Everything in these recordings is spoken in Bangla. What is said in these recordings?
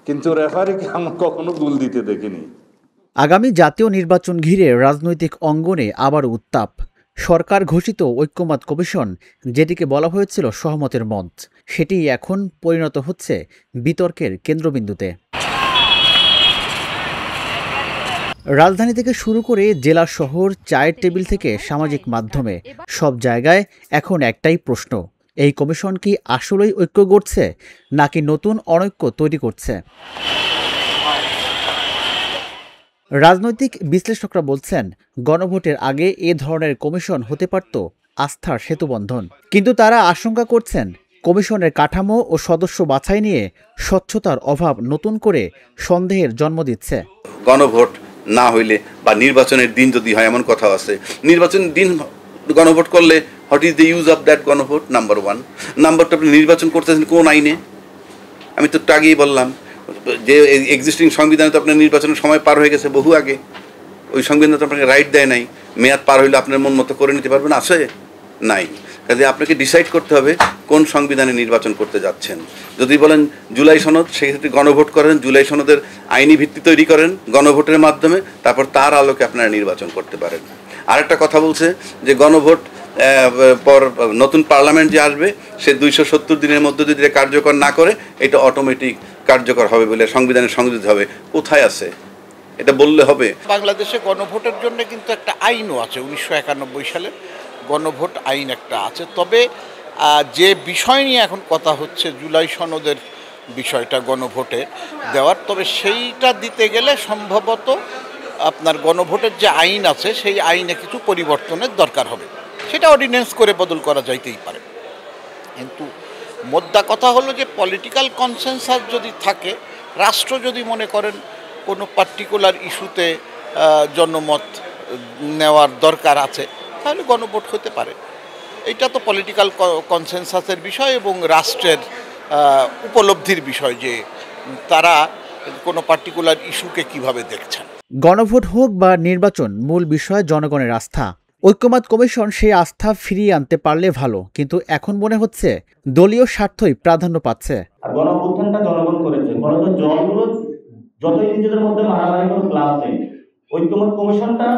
কিন্তু রেফারিকে আমরা কখনো গোল দিতে দেখিনি। আগামী জাতীয় নির্বাচন ঘিরে রাজনৈতিক অঙ্গনে আবার উত্তাপ। সরকার ঘোষিত ঐক্যমত কমিশন, যেটিকে বলা হয়েছিল সহমতের মঞ্চ, সেটি এখন পরিণত হচ্ছে বিতর্কের কেন্দ্রবিন্দুতে। রাজধানী থেকে শুরু করে জেলা শহর, চায়ের টেবিল থেকে সামাজিক মাধ্যমে সব জায়গায় এখন একটাই প্রশ্ন: এই কমিশন কি আসলেই ঐক্য গড়ছে নাকি নতুন অনৈক্য তৈরি করছে? রাজনৈতিক বিশ্লেষকরা বলছেন, গণভোটের আগে এ ধরনের কমিশন হতে পারত আস্থার সেতুবন্ধন। কিন্তু তারা আশঙ্কা করছেন, কমিশনের কাঠামো ও সদস্য বাছাই নিয়ে স্বচ্ছতার অভাব নতুন করে সন্দেহের জন্ম দিচ্ছে। গণভোট না হইলে বা নির্বাচনের দিন যদি হয়, এমন কথা আছে, নির্বাচনের দিন গণভোট করলে what is the use of that গণভোট? Number one. নাম্বার টু, আপনি নির্বাচন করতেছেন কোন আইনে? আমি তো একটু আগেই বললাম যে এক্সিস্টিং সংবিধানে তো আপনার নির্বাচনের সময় পার হয়ে গেছে বহু আগে। ওই সংবিধান তো আপনাকে রাইট দেয় নাই, মেয়াদ পার হইলে আপনার মন মতো করে নিতে পারবেন, আছে? নাই। কাজে আপনাকে ডিসাইড করতে হবে কোন সংবিধানে নির্বাচন করতে যাচ্ছেন। যদি বলেন জুলাই সনদ, সেক্ষেত্রে গণভোট করেন, জুলাই সনদের আইনি ভিত্তি তৈরি করেন গণভোটের মাধ্যমে, তারপর তার আলোকে আপনারা নির্বাচন করতে পারেন। আরেকটা কথা বলছে যে গণভোট পর নতুন পার্লামেন্ট যে আসবে সে 270 দিনের মধ্যে যদি কার্যকর না করে, এটা অটোমেটিক কার্যকর হবে বলে সংবিধানে সংযোজিত হবে। কোথায় আছে? এটা বললে হবে? বাংলাদেশে গণভোটের জন্য কিন্তু একটা আইনও আছে, 1991 সালে গণভোট আইন একটা আছে। তবে যে বিষয় নিয়ে এখন কথা হচ্ছে জুলাই সনদের বিষয়টা গণভোটে দেওয়ার, তবে সেইটা দিতে গেলে সম্ভবত আপনার গণভোটের যে আইন আছে সেই আইনে কিছু পরিবর্তনের দরকার হবে। সেটা অর্ডিন্যান্স করে বদল করা যাইতেই পারে। কিন্তু মোদ্দা কথা হলো যে পলিটিক্যাল কনসেনসাস যদি থাকে, রাষ্ট্র যদি মনে করেন কোনো পার্টিকুলার ইস্যুতে জনমত নেওয়ার দরকার আছে, তাহলে গণভোট হতে পারে। এটা তো পলিটিক্যাল কনসেনসাসের বিষয় এবং রাষ্ট্রের উপলব্ধির বিষয় যে তারা কোনো পার্টিকুলার ইস্যুকে কিভাবে দেখছেন। গণভোট হোক বা নির্বাচন, মূল বিষয় জনগণের আস্থা। ঐক্যমত কমিশন সেই আস্থা ফিরিয়ে আনতে পারলে ভালো, কিন্তু এখন মনে হচ্ছে দলীয় স্বার্থই প্রাধান্য পাচ্ছে। গণঅভ্যুত্থানটা জনগণ করেছে, ফলত দলগুলো যতই নিজেদের মধ্যে মারামারি করে লাভ নেই। ঐক্যমত কমিশনটা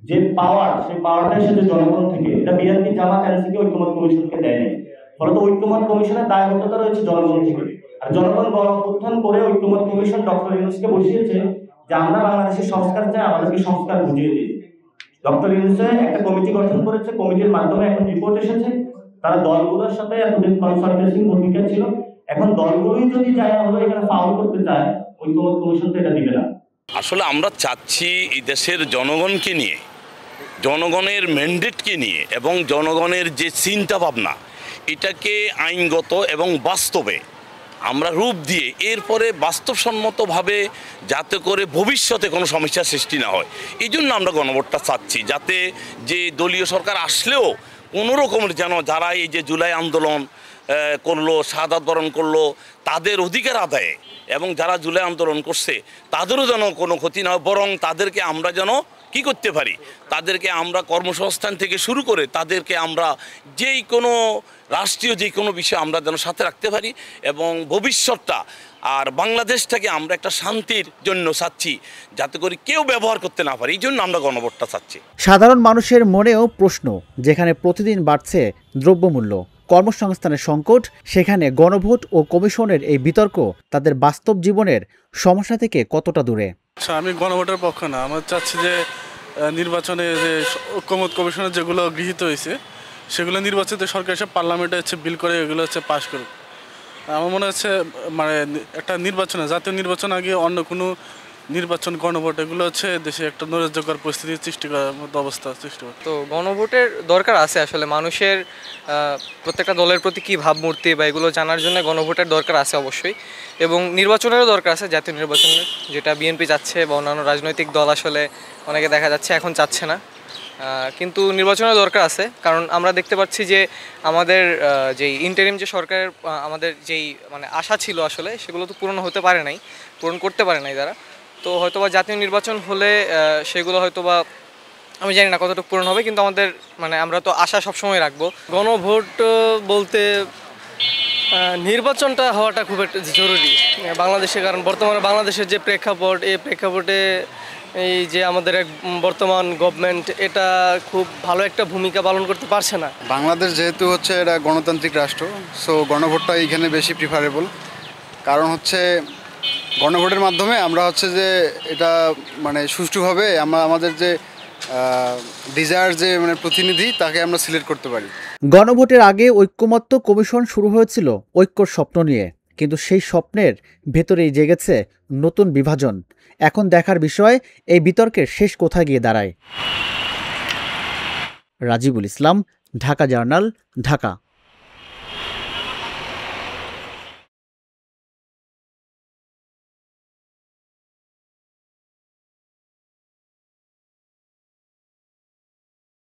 যে পাওয়ার, সেই পাওয়ারটা এসেছে জনগণ থেকে। এটা বিএনপি, জামাত, এনসিপি ঐক্যমত কমিশনকে দেয়নি, ফলত ঐক্যমত কমিশনের দায়বদ্ধতা রয়েছে জনগণ থেকে। আর জনগণ গণঅভ্যুত্থান করে ঐক্যমত কমিশন ডক্টর ইউনূসকে বসিয়েছে যে আমরা বাংলাদেশের সংস্কার চাই, আমাদেরকে সংস্কার বুঝিয়ে দিন। ডক্টর ইউনূস একটা কমিটি গঠন করেছে, কমিটির মাধ্যমে এখন রিপোর্ট এসেছে। তারা দলগুলোর সাথে এতদিন কনসালটেন্সি ভূমিকা ছিল, এখন দলগুলোই যদি চায় হলো এখানে ফাউল করতে চায়, ঐক্যমত কমিশন তো এটা দিবে না। আসলে আমরা চাচ্ছি এই দেশের জনগণকে নিয়ে, জনগণের ম্যান্ডেটকে নিয়ে এবং জনগণের যে চিন্তা ভাবনা, এটাকে আইনগত এবং বাস্তবে আমরা রূপ দিয়ে এরপরে বাস্তবসম্মতভাবে যাতে করে ভবিষ্যতে কোনো সমস্যার সৃষ্টি না হয়, এই জন্য আমরা গণভোটটা চাচ্ছি, যাতে যে দলীয় সরকার আসলেও কোনো রকমের যেন যারা এই যে জুলাই আন্দোলন করলো, শাহাদাত বরণ করলো, তাদের অধিকার আদায়ে এবং যারা জুলাই আন্দোলন করছে তাদেরও যেন কোনো ক্ষতি না হয়, বরং তাদেরকে আমরা যেন কি করতে পারি, তাদেরকে আমরা কর্মসংস্থান থেকে শুরু করে তাদেরকে আমরা যেই কোনো রাষ্ট্রীয় যে কোনো বিষয় আমরা যেন সাথে রাখতে পারি এবং ভবিষ্যৎটা আর বাংলাদেশটাকে আমরা একটা শান্তির জন্য চাচ্ছি, যাতে করে কেউ ব্যবহার করতে না পারে। এই জন্য আমরা গণভোটটা চাচ্ছি। সাধারণ মানুষের মনেও প্রশ্ন, যেখানে প্রতিদিন বাড়ছে দ্রব্যমূল্য, কর্মসংস্থানের সংকট, সেখানে গণভোট ও কমিশনের এই বিতর্ক তাদের বাস্তব জীবনের সমস্যা থেকে কতটা দূরে? আমি গণভোটের পক্ষ না, আমরা চাচ্ছি যে নির্বাচনে যে ঐক্যমত কমিশনের যেগুলো গৃহীত হয়েছে সেগুলো নির্বাচিত সরকার এসে পার্লামেন্টে হচ্ছে বিল করে এগুলো হচ্ছে পাশ করুক। আমার মনে হচ্ছে মানে একটা নির্বাচনে, জাতীয় নির্বাচন আগে অন্য কোনো নির্বাচন, গণভোট এগুলো হচ্ছে দেশে একটা নৈরাজ্যকর পরিস্থিতির সৃষ্টি করার মতো অবস্থা সৃষ্টি করে। তো গণভোটের দরকার আছে আসলে, মানুষের প্রত্যেকটা দলের প্রতি কী ভাবমূর্তি বা এগুলো জানার জন্য গণভোটের দরকার আছে অবশ্যই, এবং নির্বাচনেরও দরকার আছে, জাতীয় নির্বাচনের, যেটা বিএনপি চাচ্ছে বা অন্যান্য রাজনৈতিক দল আসলে অনেকে দেখা যাচ্ছে এখন চাচ্ছে না। কিন্তু নির্বাচনের দরকার আছে, কারণ আমরা দেখতে পাচ্ছি যে আমাদের যেই ইন্টারিম যে সরকারের আমাদের যেই মানে আশা ছিল আসলে সেগুলো তো পূরণ হতে পারে নাই, পূরণ করতে পারে নাই তারা। তো হয়তোবা জাতীয় নির্বাচন হলে সেগুলো হয়তোবা আমি জানি না কতটুকু পূরণ হবে, কিন্তু আমাদের মানে আমরা তো আশা সবসময় রাখবো। গণভোট বলতে নির্বাচনটা হওয়াটা খুব একটা জরুরি বাংলাদেশে, কারণ বর্তমানে বাংলাদেশের যে প্রেক্ষাপট, এই প্রেক্ষাপটে এই যে আমাদের এক বর্তমান গভর্নমেন্ট এটা খুব ভালো একটা ভূমিকা পালন করতে পারছে না। বাংলাদেশ যেহেতু হচ্ছে এটা গণতান্ত্রিক রাষ্ট্র, সো গণভোটটা এইখানে বেশি প্রিফারেবল। কারণ হচ্ছে গণভোটের মাধ্যমে আমরা হচ্ছে যে এটা মানে সুষ্ঠুভাবে আমরা আমাদের যে ডিজায়ার যে মানে প্রতিনিধি তাকে আমরা সিলেক্ট করতে পারি। গণভোটের আগে ঐক্যমত্য কমিশন শুরু হয়েছিল ঐক্যর স্বপ্ন নিয়ে, কিন্তু সেই স্বপ্নের ভেতরেই জেগেছে নতুন বিভাজন। এখন দেখার বিষয় এই বিতর্কের শেষ কোথায় গিয়ে দাঁড়ায়। রাজিবুল ইসলাম, ঢাকা জার্নাল, ঢাকা।